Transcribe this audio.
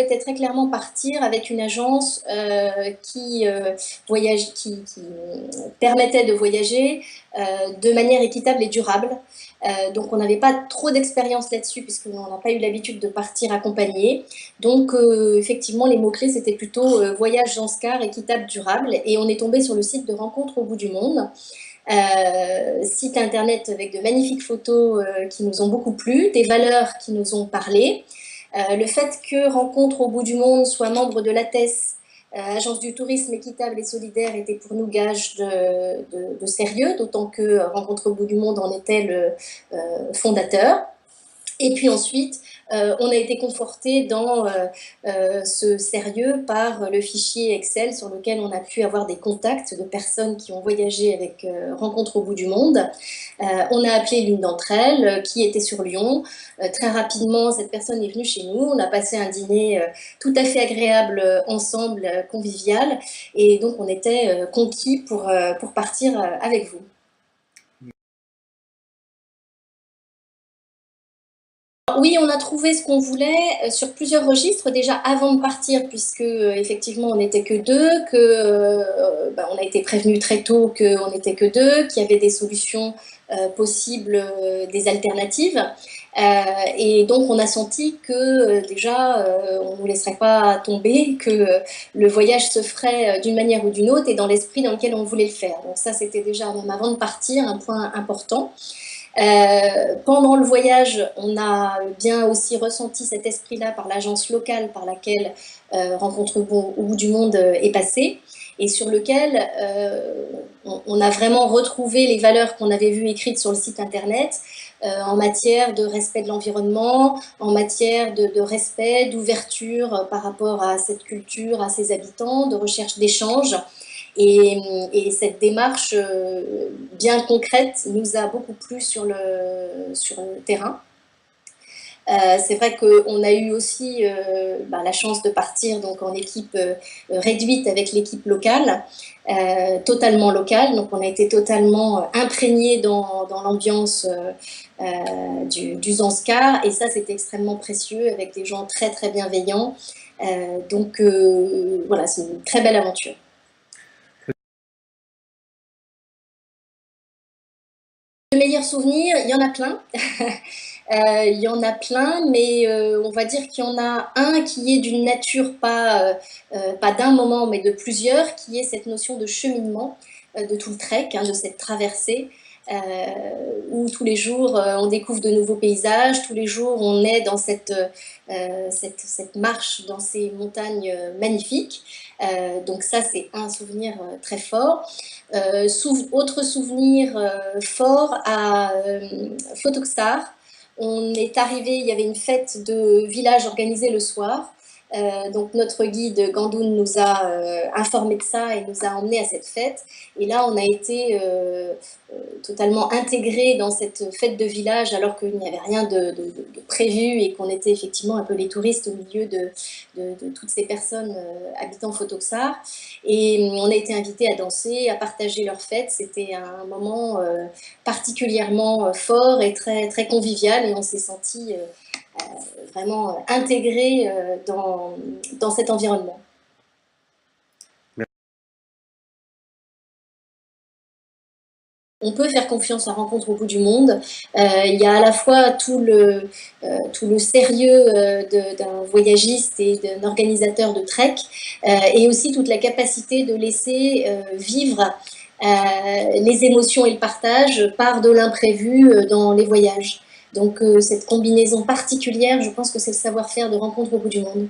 souhaitait très clairement partir avec une agence qui permettait de voyager de manière équitable et durable. Donc on n'avait pas trop d'expérience là-dessus puisqu'on n'a pas eu l'habitude de partir accompagné. Donc effectivement les mots-clés c'était plutôt voyage Zanskar, équitable, durable, et on est tombé sur le site de Rencontres au bout du monde. Site internet avec de magnifiques photos qui nous ont beaucoup plu, des valeurs qui nous ont parlé. Le fait que Rencontres au bout du monde soit membre de l'ATES, Agence du tourisme équitable et solidaire, était pour nous gage de sérieux, d'autant que Rencontres au bout du monde en était le fondateur. Et puis ensuite, on a été conforté dans ce sérieux par le fichier Excel sur lequel on a pu avoir des contacts de personnes qui ont voyagé avec Rencontres au bout du monde. On a appelé l'une d'entre elles qui était sur Lyon. Très rapidement, cette personne est venue chez nous. On a passé un dîner tout à fait agréable ensemble, convivial. Et donc, on était conquis pour partir avec vous. Oui, on a trouvé ce qu'on voulait sur plusieurs registres déjà avant de partir, puisque effectivement on n'était que deux, on a été prévenu très tôt qu'on n'était que deux, qu'il y avait des solutions possibles, des alternatives. Et donc on a senti que déjà on ne nous laisserait pas tomber, que le voyage se ferait d'une manière ou d'une autre et dans l'esprit dans lequel on voulait le faire. Donc ça c'était déjà, même avant de partir, un point important. Pendant le voyage, on a bien aussi ressenti cet esprit-là par l'agence locale par laquelle Rencontres au bout du monde est passée, et sur lequel on a vraiment retrouvé les valeurs qu'on avait vues écrites sur le site internet en matière de respect de l'environnement, en matière de respect, d'ouverture par rapport à cette culture, à ses habitants, de recherche d'échange. Et cette démarche bien concrète nous a beaucoup plu sur le terrain. C'est vrai qu'on a eu aussi la chance de partir donc, en équipe réduite avec l'équipe locale, totalement locale. Donc on a été totalement imprégné dans l'ambiance du Zanskar, et ça c'était extrêmement précieux avec des gens très très bienveillants. Donc voilà, c'est une très belle aventure. Le meilleur souvenir, il y en a plein. Il y en a plein, mais on va dire qu'il y en a un qui est d'une nature pas d'un moment, mais de plusieurs, qui est cette notion de cheminement de tout le trek, de cette traversée, où tous les jours on découvre de nouveaux paysages, tous les jours on est dans cette marche dans ces montagnes magnifiques. Donc ça, c'est un souvenir très fort. Autre souvenir fort à Photoxar. On est arrivé, il y avait une fête de village organisée le soir. Donc notre guide Gandoun nous a informé de ça et nous a emmenés à cette fête. Et là, on a été totalement intégrés dans cette fête de village alors qu'il n'y avait rien de prévu et qu'on était effectivement un peu les touristes au milieu de toutes ces personnes habitant Photoxar. Et on a été invités à danser, à partager leur fête. C'était un moment particulièrement fort et très, très convivial, et on s'est sentis vraiment intégrés dans cet environnement. On peut faire confiance à Rencontres au bout du monde. Il y a à la fois tout le sérieux d'un voyagiste et d'un organisateur de trek, et aussi toute la capacité de laisser vivre les émotions et le partage par de l'imprévu dans les voyages. Donc cette combinaison particulière, je pense que c'est le savoir-faire de Rencontres au bout du monde.